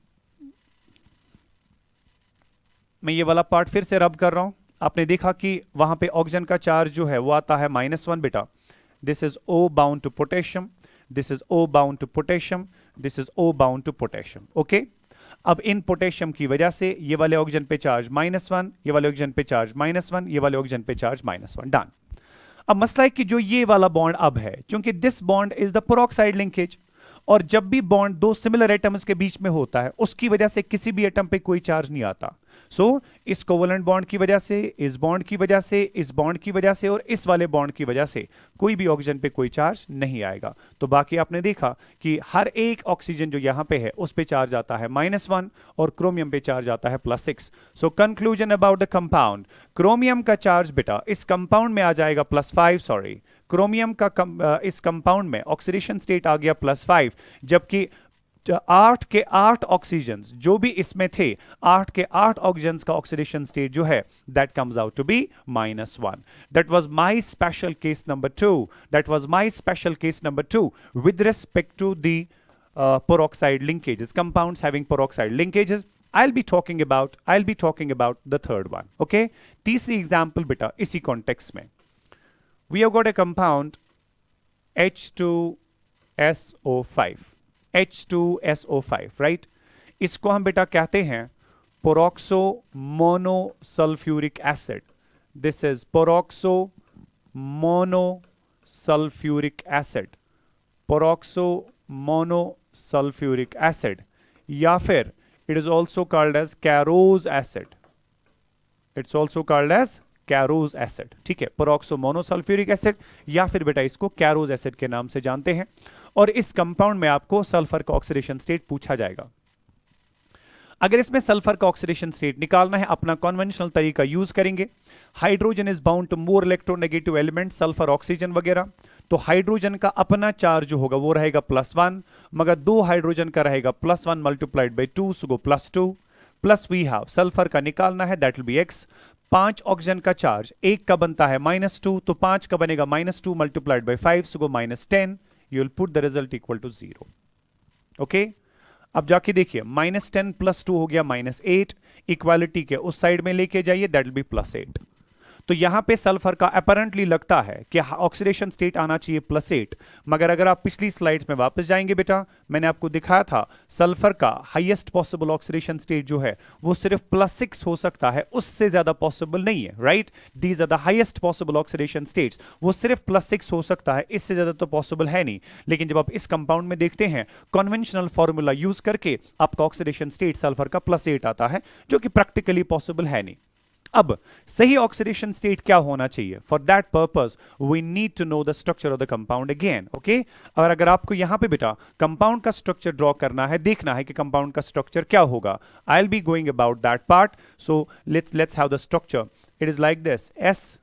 मैं ये वाला पार्ट फिर से रब कर रहा हूं, आपने देखा कि वहां पे ऑक्सीजन का चार्ज जो है वो आता है -1 बेटा, this is O bound to potassium, this is O bound to potassium, this is O bound to potassium. Okay, अब इन पोटेशियम की वजह से ये वाले ऑक्सीजन पे चार्ज -1, ये वाले ऑक्सीजन पे चार्ज -1, ये वाले ऑक्सीजन पे चार्ज -1, डन। अब मसला है कि जो ये वाला बॉन्ड अब है, क्योंकि this bond is the peroxide linkage, और जब भी बॉन्ड दो सिमिलर एटम्स के बीच में होता है उसकी वजह से किसी भी एटम पे कोई चार्ज नहीं आता। सो इस कोवलेंट बॉन्ड की वजह से, इस बॉन्ड की वजह से, इस बॉन्ड की वजह से और इस वाले बॉन्ड की वजह से कोई भी ऑक्सीजन पे कोई चार्ज नहीं आएगा। तो बाकी आपने देखा कि हर एक ऑक्सीजन जो यहां पे है उस पे चार्ज आता है -1 और क्रोमियम पे चार्ज आता है +6। So conclusion about the compound, chromium का चार्ज बेटा इस कंपाउंड में आ जाएगा +5, सॉरी क्रोमियम का इस कंपाउंड में ऑक्सीडेशन स्टेट आ गया +5, जबकि 8 के 8 ऑक्सीजन्स जो भी इसमें थे, 8 के 8 ऑक्सीजन्स का ऑक्सीडेशन स्टेट जो है that comes out to be -1। That was my special case number 2, that was my special case number 2 with respect to the peroxide linkages, compounds having peroxide linkages। I'll be talking about the third one। okay, तीसरी example बेटा इसी context में, we have got a compound H2SO5, right? इसको हम बेटा कहते हैं peroxo monosulphuric acid. This is peroxo monosulphuric acid, peroxo monosulphuric acid, या फिर it is also called as Caro's acid, it's also called as Caro's acid. ठीक है, peroxo monosulphuric acid या फिर बेटा इसको कैरोज एसिड के नाम से जानते हैं। और इस कंपाउंड में आपको सल्फर का ऑक्सीडेशन स्टेट पूछा जाएगा। अगर इसमें सल्फर का ऑक्सीडेशन स्टेट निकालना है, अपना कन्वेंशनल तरीका यूज करेंगे। Hydrogen is bound to more electronegative element, sulphur oxygen वगैरह, तो हाइड्रोजन का अपना चार्ज जो होगा वो रहेगा +1, मगर 2 हाइड्रोजन का रहेगा +1 multiplied by 2, so go +2, plus we have sulphur का निकालना है that will be x। 5 oxygen का चार्ज 1 का बनता है -2, तो 5 का बनेगा -2 multiplied by 5, so go -10, you will put the result equal to 0। Okay, अब जाके देखिए -10 + 2 हो गया -8, इक्वालिटी के उस साइड में लेके जाइए दैट विल बी +8। तो यहां पे सल्फर का अपैरेंटली लगता है कि ऑक्सीडेशन स्टेट आना चाहिए +8, मगर अगर आप पिछली स्लाइड्स में वापस जाएंगे बेटा, मैंने आपको दिखाया था सल्फर का हाईएस्ट पॉसिबल ऑक्सीडेशन स्टेट जो है वो सिर्फ +6 हो सकता है, उससे ज्यादा पॉसिबल नहीं है, right? These are the highest possible oxidation states, वो सिर्फ +6 हो सकता है, इससे ज्यादा तो पॉसिबल है नहीं। लेकिन जब आप इस कंपाउंड में देखते हैं कन्वेंशनल फॉर्मूला यूज करके आपका ऑक्सीडेशन स्टेट सल्फर का +8 आता है, जो कि प्रैक्टिकली पॉसिबल है नहीं। अब सही ऑक्सीडेशन स्टेट क्या होना चाहिए? For that purpose we need to know the structure of the compound again. Okay, और अगर आपको यहां पे बेटा कंपाउंड का स्ट्रक्चर ड्रॉ करना है, देखना है कि कंपाउंड का स्ट्रक्चर क्या होगा, I will be going about that part. So let's have the structure. It is like this, S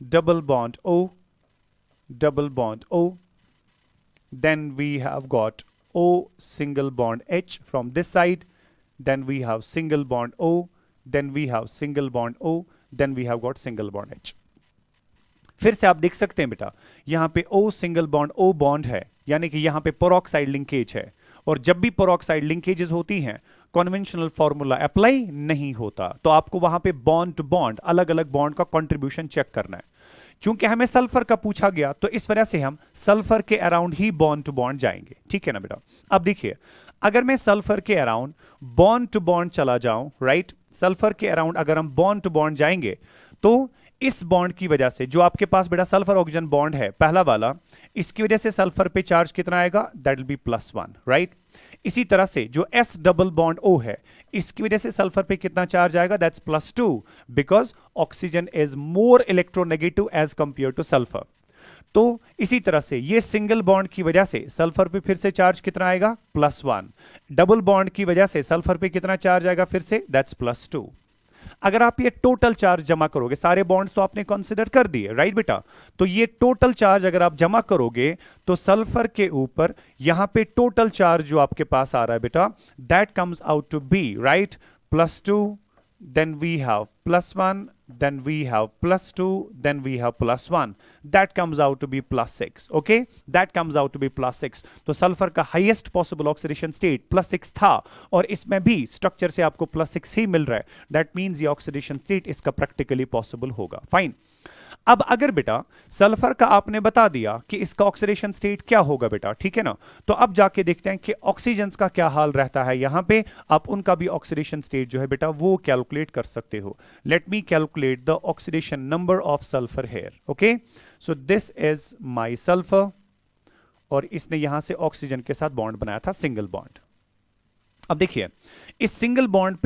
double bond O, double bond O, then we have got O single bond H from this side, then we have single bond O, then we have single bond O, then we have got single bond H। फिर से आप देख सकते हैं बेटा यहां पे O single bond O bond है, यानी कि यहां पे पेरोक्साइड लिंकेज है, और जब भी पेरोक्साइड लिंकेजेस होती हैं कन्वेंशनल फॉर्मूला अप्लाई नहीं होता। तो आपको वहां पे बॉन्ड टू बॉन्ड, अलग अलग बॉन्ड का कंट्रीब्यूशन चेक करना है। चूंकि हमें सल्फर का पूछा गया तो इस वजह से हम सल्फर के अराउंड ही बॉन्ड टू बॉन्ड जाएंगे, ठीक है ना बेटा। अब देखिए, अगर मैं सल्फर के अराउंड बॉन्ड टू बॉन्ड चला जाऊं, राइट, सल्फर के अराउंड अगर हम बॉन्ड टू बॉन्ड जाएंगे तो इस बॉन्ड की वजह से जो आपके पास बेटा सल्फर ऑक्सीजन बॉन्ड है पहला वाला, इसकी वजह से सल्फर पे चार्ज कितना आएगा, दैट विल बी +1, राइट। इसी तरह से जो S डबल बॉन्ड O है, इसकी वजह से सल्फर पे कितना चार्ज आएगा, that's +2, because oxygen is more electronegative as compared to sulphur. तो इसी तरह से ये सिंगल बॉन्ड की वजह से सल्फर पे फिर से चार्ज कितना आएगा, +1। डबल बॉन्ड की वजह से सल्फर पे कितना चार्ज आएगा फिर से, दैट्स +2। अगर आप ये टोटल चार्ज जमा करोगे, सारे बॉन्ड्स तो आपने कंसीडर कर दिए, राइट बेटा, तो ये टोटल चार्ज अगर आप जमा करोगे तो सल्फर के ऊपर यहां पे टोटल चार्ज जो आपके पास आ रहा है बेटा, that comes out to be, right, +2, then we have +1, then we have +2, then we have +1, that comes out to be +6, okay, that comes out to be +6। तो सल्फर का हाईएस्ट पॉसिबल ऑक्सीडेशन स्टेट +6 था और इसमें भी structure से आपको +6 ही मिल रहा है, दैट मींस ये ऑक्सीडेशन स्टेट इसका प्रैक्टिकली पॉसिबल होगा, फाइन। अब अगर बेटा सल्फर का आपने बता दिया कि इसका ऑक्सीडेशन स्टेट क्या होगा बेटा, ठीक है ना, तो अब जाके देखते हैं कि ऑक्सीजन का क्या हाल रहता है। यहां पे आप उनका भी ऑक्सीडेशन स्टेट जो है बेटा वो कैलकुलेट कर सकते हो। Let me calculate the oxidation number of sulphur here, okay. So this is my sulphur और इसने यहां से ऑक्सीजन के साथ बॉन्ड बनाया था, सिंगल बॉन्ड। अब देखिए इस सिंगल बॉन्ड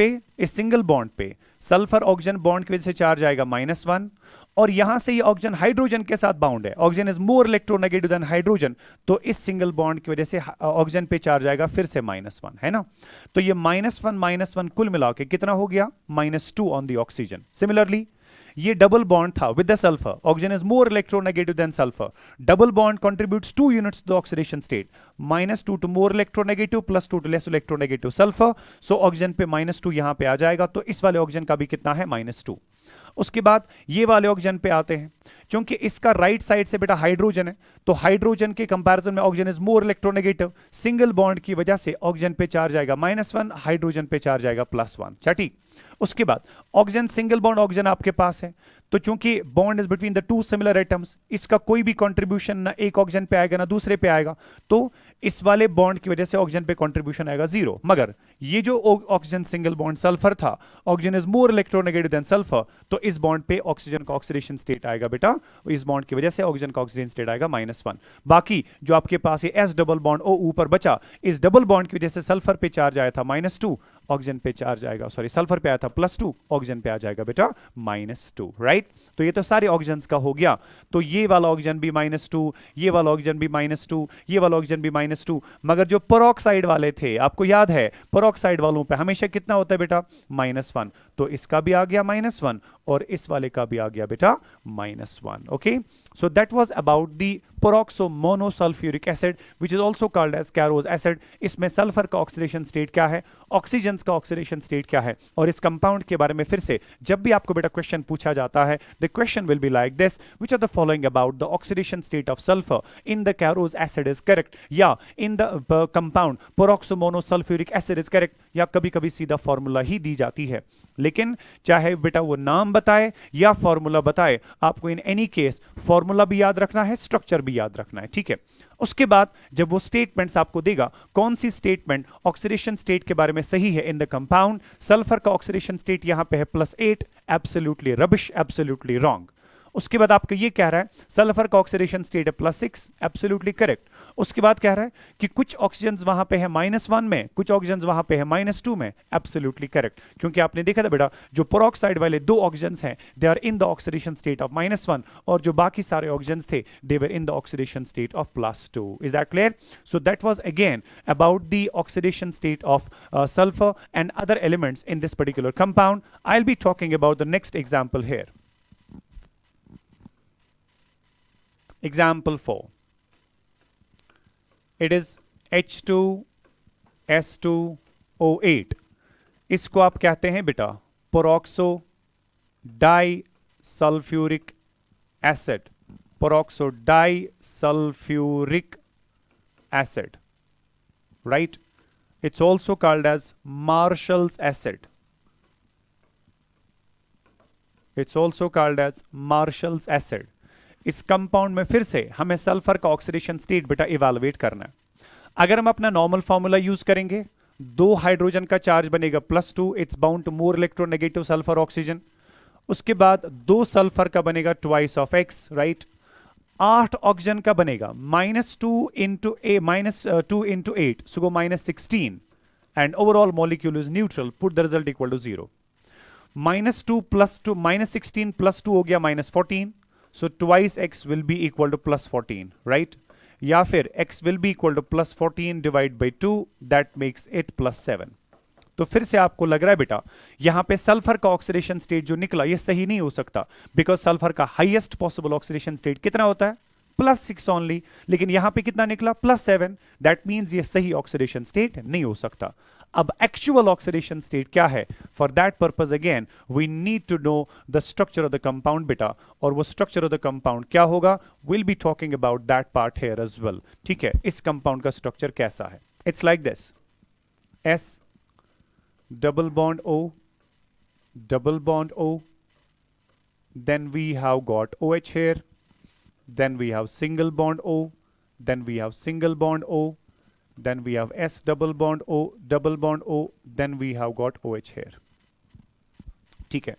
पे सल्फर ऑक्सीजन बॉन्ड की वजह से चार्ज आएगा -1 और यहां से ये ऑक्सीजन हाइड्रोजन के साथ बाउंड है, oxygen is more electronegative then hydrogen, तो इस सिंगल बॉन्ड की वजह से ऑक्सीजन पे चार्ज आएगा फिर से -1, है ना। तो ये -1 कुल मिला के कितना हो गया, -2 ऑन द ऑक्सीजन। सिमिलरली ये डबल बॉन्ड था with the sulphur, oxygen is more electronegative than sulphur, double bond contributes 2 units to the oxidation state, -2 to more electronegative, +2 to less electronegative sulphur. So oxygen पे -2 यहां पे आ जाएगा, तो इस वाले oxygen का भी कितना है, -2। उसके बाद ये वाले ऑक्सीजन पे आते हैं, क्योंकि इसका राइट साइड से बेटा हाइड्रोजन है, तो हाइड्रोजन के कंपैरिजन में oxygen is more electronegative, single bond की वजह से ऑक्सीजन पे चार्ज आएगा -1, हाइड्रोजन पे चार्ज आएगा +1, ठीक। उसके बाद ऑक्सीजन सिंगल बॉन्ड ऑक्सीजन आपके पास है, तो चूंकि bond is between the 2 similar atoms, इसका कोई भी कंट्रीब्यूशन ना एक ऑक्सीजन पे आएगा ना दूसरे पे आएगा, तो इस वाले बॉन्ड की वजह से ऑक्सीजन पे कंट्रीब्यूशन आएगा 0। मगर ये जो ऑक्सीजन सिंगल बॉन्ड सल्फर था, oxygen is more electronegative than sulphur, तो इस बॉन्ड पे ऑक्सीजन का ऑक्सीडेशन स्टेट आएगा बेटा, इस बॉन्ड की वजह से ऑक्सीजन का ऑक्सीडेशन स्टेट आएगा -1। बाकी जो आपके पास ये S डबल बॉन्ड O ऊपर बचा, इस डबल बॉन्ड की वजह से सल्फर पे चार्ज आया था -2, ऑक्सीजन पे चार्ज आएगा, सॉरी सल्फर पे आया था +2, ऑक्सीजन पे आ जाएगा बेटा -2, राइट। तो ये तो सारे ऑक्सीजन का हो गया, तो ये वाला ऑक्सीजन भी -2, ये वाला ऑक्सीजन भी -2, ये वाला ऑक्सीजन भी -2, मगर जो पेरोक्साइड वाले थे, आपको याद है पेरोक्साइड वालों पे हमेशा कितना होता है बेटा, -1, तो इसका भी आ गया -1 और इस वाले का भी आ गया बेटा -1, okay. So that was about the peroxo monosulphuric acid which is also called as Caro's acid. इसमें सल्फर का ऑक्सीडेशन स्टेट क्या है, ऑक्सीजन का ऑक्सीडेशन स्टेट क्या है, और इस कंपाउंड के बारे में फिर से जब भी आपको बेटा क्वेश्चन पूछा जाता है, the question will be like this, which are the following about the oxidation state of sulphur in the Caro's acid is correct, या in the compound peroxo monosulphuric acid is correct, या कभी कभी सीधा formula ही दी जाती है। लेकिन चाहे बेटा वो नाम बताए या फॉर्मूला बताए, आपको इन एनी केस फॉर्मूला भी याद रखना है, स्ट्रक्चर भी याद रखना है, ठीक है। उसके बाद जब वो स्टेटमेंट्स आपको देगा, कौन सी स्टेटमेंट ऑक्सीडेशन स्टेट के बारे में सही है इन द कंपाउंड, सल्फर का ऑक्सीडेशन स्टेट यहां पे है +8, एब्सोल्युटली रबिश, एब्सोल्युटली रॉन्ग। उसके बाद आपको ये कह रहा है सल्फर का ऑक्सीडेशन स्टेट है +6, एब्सोल्युटली करेक्ट। उसके बाद कह रहा है कि कुछ ऑक्सीजन वहां पे है -1 में, कुछ ऑक्सीजन वहां पे है -2 में, एब्सोल्युटली करेक्ट, क्योंकि आपने देखा था बेटा जो पेरोक्साइड वाले 2 ऑक्सीजन हैं they are in the oxidation state of -1, और जो बाकी सारे ऑक्सीजन थे they were in the oxidation state of +2। Is that clear? So that was again about the oxidation state of sulfur and other elements in this particular compound. I'll be talking about the next example here. Example 4. It is H2S2O8. इसको आप कहते हैं बेटा peroxo disulphuric acid, peroxo disulphuric acid, right. It's also called as Marshall's acid. It's also called as Marshall's acid. इस compound में फिर से हमें सल्फर का ऑक्सीडेशन स्टेट बेटा इवेलुएट करना है. अगर हम अपना नॉर्मल फॉर्मूला यूज करेंगे, दो हाइड्रोजन का चार्ज बनेगा +2, it's bound to more electronegative sulphur oxygen. उसके बाद दो सल्फर का बनेगा twice of X, right. 8 oxygen का बनेगा -2 into -2 into 8, so go -16, and overall molecule is neutral. Put the result equal to 0. -2 + 2 -16 + 2 हो गया -14, so twice x will be equal to +14, राइट. या फिर x will be equal to +14 divide by 2, that makes it +7. तो फिर से आपको लग रहा है बेटा यहां पे सल्फर का ऑक्सीडेशन स्टेट जो निकला ये सही नहीं हो सकता, बिकॉज सल्फर का हाईएस्ट पॉसिबल ऑक्सीडेशन स्टेट कितना होता है? +6 ओनली. लेकिन यहां पे कितना निकला? +7. दैट मींस ये सही ऑक्सीडेशन स्टेट नहीं हो सकता. अब एक्चुअल ऑक्सीडेशन स्टेट क्या है? For that purpose again we need to know the structure of the compound बेटा. और वो स्ट्रक्चर ऑफ द कंपाउंड क्या होगा? Will be talking about that part here as well. ठीक है, इस कंपाउंड का स्ट्रक्चर कैसा है? It's like this: S double bond O, double bond O, then we have got OH here, then we have single bond O, then we have single bond O, then we have S double bond O, double bond O, then we have got OH here. ठीक है,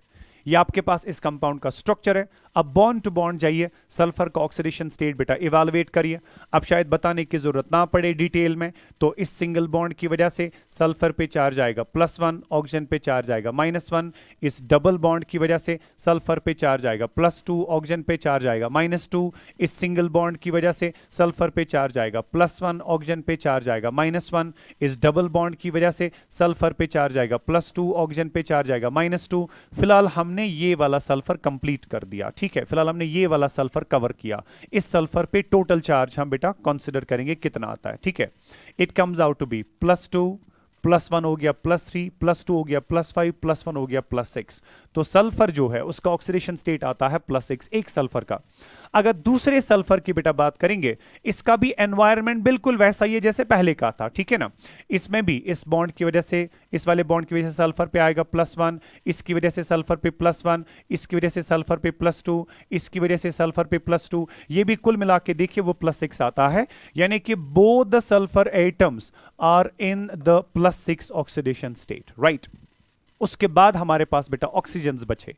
ये आपके पास इस compound का structure है. अब bond to bond जाइए, sulphur का ऑक्सीडेशन स्टेट बेटा इवेलुएट करिए. अब शायद बताने की जरूरत ना पड़े डिटेल में, तो इस सिंगल बॉन्ड की वजह से सल्फर पे चार्ज आएगा +1, ऑक्सीजन पे चार्ज आएगा -1. इस डबल बॉन्ड की वजह से सल्फर पे चार्ज आएगा +2, ऑक्सीजन पे चार्ज आएगा -2. इस सिंगल बॉन्ड की वजह से सल्फर पे चार्ज आएगा +1, ऑक्सीजन पे चार्ज आएगा -1. इस डबल बॉन्ड की वजह से सल्फर पे चार्ज आएगा +2, ऑक्सीजन पे चार्ज आएगा -2. फिलहाल हमने ये वाला सल्फर कंप्लीट कर दिया. ठीक है, फिलहाल हमने ये वाला सल्फर कवर किया. इस सल्फर पे टोटल चार्ज हम बेटा कंसीडर करेंगे कितना आता है. ठीक है, it comes out to be +2, +1 हो गया +3, +2 हो गया +5, +1 हो गया +6. तो सल्फर जो है उसका ऑक्सीडेशन स्टेट आता है +6 एक सल्फर का. अगर दूसरे सल्फर की बेटा बात करेंगे, इसका भी एनवायरनमेंट बिल्कुल वैसा ही है जैसे पहले का था. ठीक है ना, इसमें भी इस बॉन्ड की वजह से, इस वाले बॉन्ड की वजह से सल्फर पे आएगा +1, इसकी वजह से सल्फर पे +1, इसकी वजह से सल्फर पे +2, इसकी वजह से सल्फर पे +2. ये भी कुल मिला के देखिए वो +6 आता है. यानी कि both the sulphur atoms are in the +6 oxidation state, right. उसके बाद हमारे पास बेटा ऑक्सीजन्स बचे.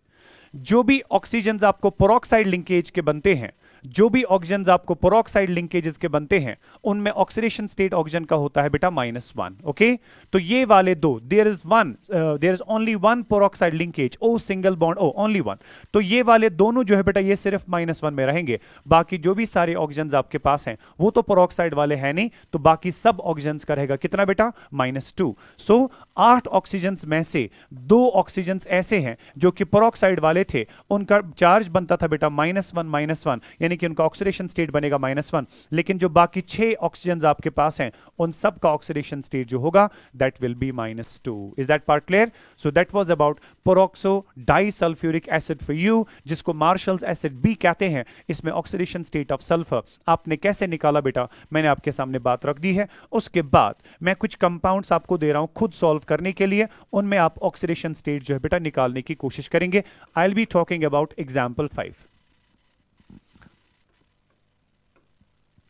जो भी ऑक्सीजन्स आपको पेरोक्साइड लिंकेज के बनते हैं, जो भी ऑक्सीजन्स आपको पेरोक्साइड लिंकेजेस के बनते हैं, उनमें ऑक्सीडेशन स्टेट ऑक्सीजन का होता है बेटा -1. ओके, तो ये वाले दो, there is only one peroxide linkage, O single bond O, only one. तो ये वाले दोनों जो है बेटा ये सिर्फ -1 में रहेंगे. बाकी जो भी सारे ऑक्सीजन्स आपके पास हैं वो तो पेरोक्साइड वाले हैं नहीं, तो बाकी सब ऑक्सीजन्स का रहेगा कितना बेटा? -2. सो 8 ऑक्सीजन्स में से 2 ऑक्सीजन्स ऐसे हैं जो कि पेरोक्साइड वाले थे, उनका चार्ज बनता था बेटा -1, यानी कि उनका ऑक्सीडेशन स्टेट बनेगा -1. लेकिन जो बाकी 6 ऑक्सीजन्स आपके पास हैं उन सब का ऑक्सीडेशन स्टेट जो होगा that will be -2. Is that part clear? So that was about peroxo disulphuric acid for you, जिसको मार्शल्स एसिड भी कहते हैं. इसमें ऑक्सीडेशन स्टेट ऑफ सल्फर आपने कैसे निकाला बेटा, मैंने आपके सामने बात रख दी है. उसके बाद मैं कुछ कंपाउंड्स आपको दे रहा हूं खुद सॉल्व करने के लिए, उनमें आप ऑक्सीडेशन स्टेट जो है बेटा निकालने की कोशिश करेंगे. I will be talking about example 5.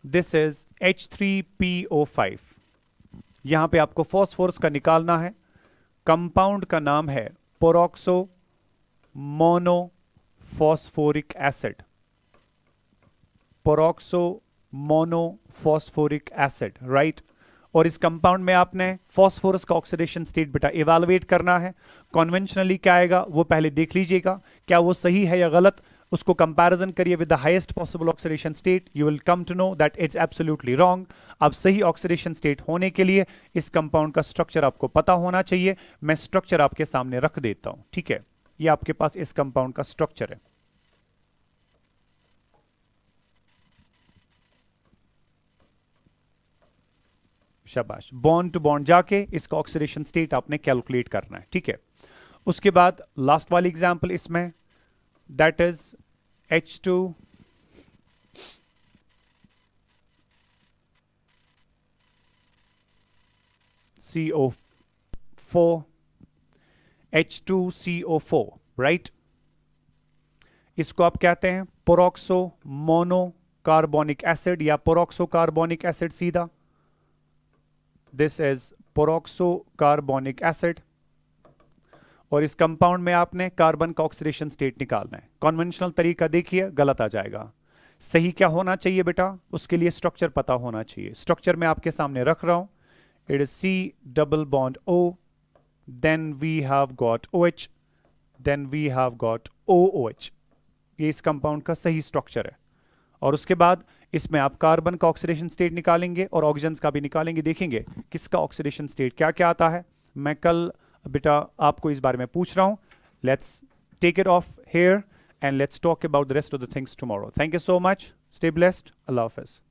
This is H3PO5. यहां पे आपको फॉस्फोरस का निकालना है. कंपाउंड का नाम है peroxo monophosphoric acid. Peroxo monophosphoric acid, right. और इस कंपाउंड में आपने फॉस्फोरस का ऑक्सीडेशन स्टेट बेटा इवेलुएट करना है. कन्वेंशनली क्या आएगा वो पहले देख लीजिएगा, क्या वो सही है या गलत. उसको कंपैरिजन करिए with the highest possible oxidation state, you will come to know that it's absolutely wrong. अब सही ऑक्सीडेशन स्टेट होने के लिए इस कंपाउंड का स्ट्रक्चर आपको पता होना चाहिए. मैं स्ट्रक्चर आपके सामने रख देता हूं. ठीक है, ये आपके पास इस कंपाउंड का स्ट्रक्चर है. शाबाश, बॉन्ड टू बॉन्ड जाके इसका ऑक्सीडेशन स्टेट आपने कैलकुलेट करना है. ठीक है, उसके बाद लास्ट वाली एग्जांपल इसमें, that is H2 CO4 H2CO4, right. इसको आप कहते हैं पेरोक्सो मोनो कार्बोनिक एसिड या पेरोक्सो कार्बोनिक एसिड सीधा। This is peroxo carbonic acid. और इस कंपाउंड में आपने कार्बन का ऑक्सीडेशन स्टेट निकालना है। कन्वेंशनल तरीका देखिए गलत आ जाएगा। सही क्या होना चाहिए बेटा, उसके लिए स्ट्रक्चर पता होना चाहिए। स्ट्रक्चर मैं आपके सामने रख रहा हूं। It is C double bond O, then we have got OH, then we have got OOH। ये इस कंपाउंड का सही स्ट्रक्चर है। और उसके बाद इसमें आप कार्बन का ऑक्सीडेशन स्टेट निकालेंगे और ऑक्सीजन का भी निकालेंगे। देखेंगे किसका ऑक्सीडेशन स्टेट क्या क्या आता है। मैं कल बेटा आपको इस बारे में पूछ रहा हूं। Let's take it off here and let's talk about the rest of the things tomorrow. Thank you so much. Stay blessed. Allah Hafiz.